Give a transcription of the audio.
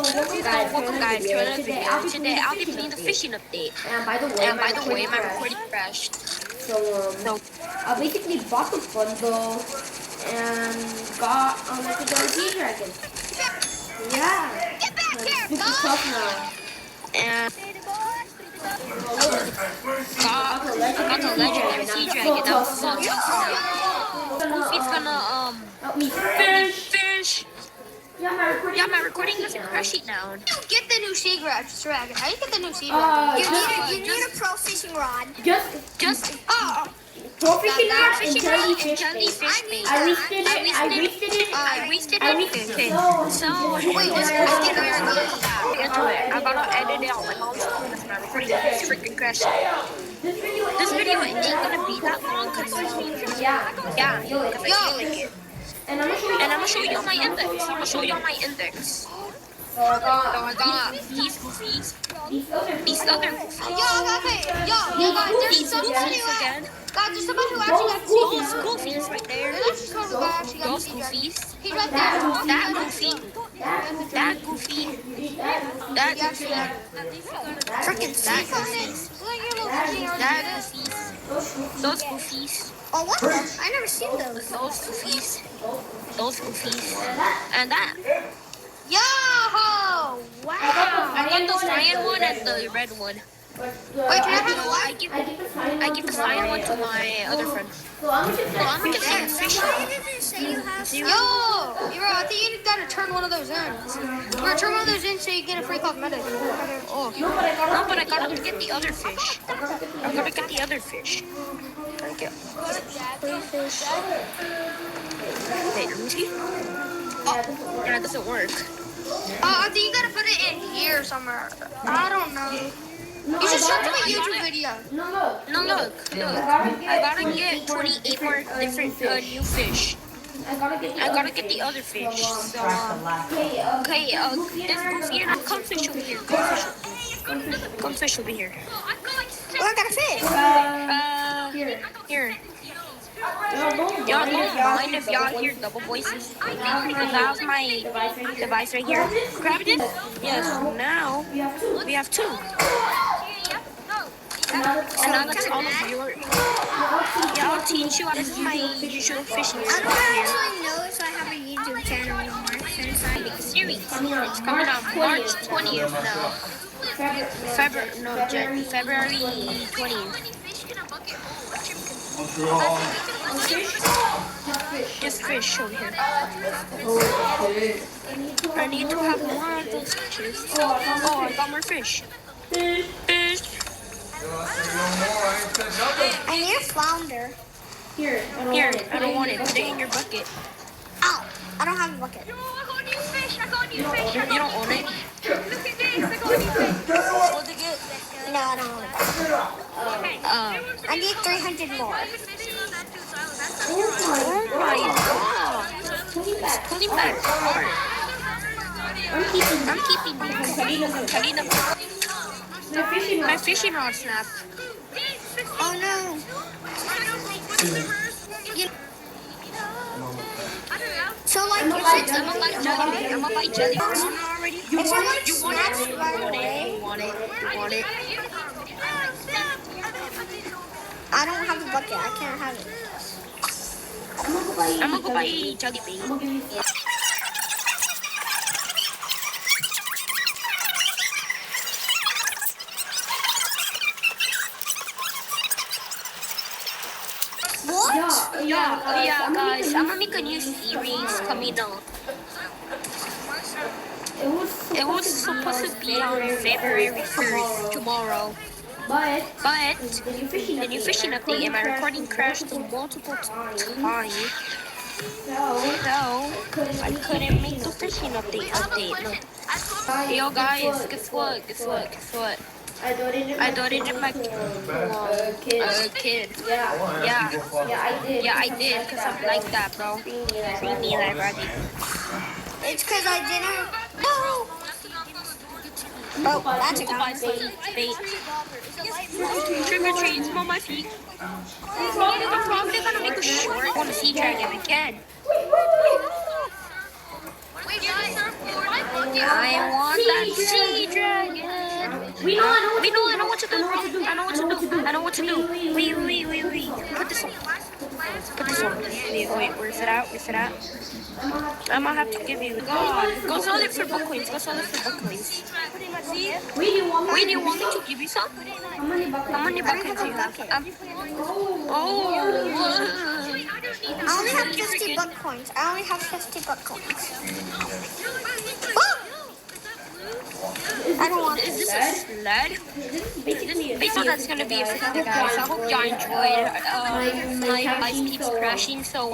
welcome guys to another video. Today I'll be playing the fishing update. And by the way, my recording crashed. So I basically bought the bundle and got like a Sea Dragon. Yeah. Get back here, Super tough now. And got the legendary Sea Dragon. That was so tough. Goofy's gonna Help me fish. Yeah, my recording doesn't crash it now. Get the new Sea Dragon. How do you get the new Sea Dragon? You need a pro fishing rod. Just pro fishing rod and jellyfish bait. I wasted it. Okay. So wait, this I gotta edit it out. My mom's phone is my recording is freaking crashing. This video ain't gonna be that long because yeah, because I feel like it. And I'm gonna show you my index. So I got these goofies. These other goofies. These goofies again. God, there's somebody who actually got Those goofies right there. There's someone who actually got Those goofies. He's right there. That goofy. That goofy. Freaking sick on it. That goofies. Those goofies. Oh, what? I never seen those. Those goofies. And that. Yo! Wow! I got the cyan one and the red one. Wait, can I have a I give the cyan one to my other friend. So I'm gonna get some fish. Yo! Bro, I think you gotta turn one of those in. Or turn one of those in so you get a free cosmetic. Oh. No, but I gotta get the other fish. I'm gonna get the other fish. Okay. Wait, let me see. Oh, yeah, it doesn't work. I think you gotta put it in here somewhere. I don't know. You should search a YouTube video. No, look. I gotta get 28 more different new fish. I gotta get the other fish. So, okay, this goofy and come fish over here. Come fish over here. Oh, I got a fish. Here. Y'all don't mind if y'all hear double voices? Because that was my device right here. Grab it? Yes, now we have two. And now that's all of your. Yeah, I'll teach you. This is my usual fishing. I don't actually know if I have a YouTube channel anymore since I Make a series. It's coming out March 20th now. February 20th. Just fish over here. I need to have more of those fishes. Oh, I got more fish. Fish. I need a flounder. Here, I don't want it. Put it in your bucket. Ow! I don't have a bucket. You don't own it? No, I don't own it. I need 300 more. Oh my god. Pulling back. I'm keeping these. My fishing rod snapped. Oh no. So like, I'm gonna buy jelly. Already. You want it. I don't have a bucket. I can't have it. I'm gonna go buy jelly bean. What? Yeah, guys. I'm gonna make a new series coming up. It was supposed to be on February 1st, tomorrow. But the new fishing update and my recording crashed multiple times. So I couldn't make the fishing update. Yo guys, guess what? I donated my kid. Yeah, I did, because I'm like that, bro. Treat me like rabbit. It's because I didn't. No! Oh, that's a bait. Trick or treat, smell my feet. I'm probably gonna make a short. I want to sea dragon again. Wait, guys. I want that sea dragon. We know, I know what to do. I know what to do. Wait. Put this on. Wait, where's it at? I'm gonna have to give you. God, go sell it for book coins. Wait, do you want Wait, do you want me to give you some? How many buckets? How many buckets do you have? Oh. I only have 50 buck coins. I don't want Is this. this a sled? Basically, that's gonna be it for today, guys. I hope y'all enjoyed my peeps crashing. So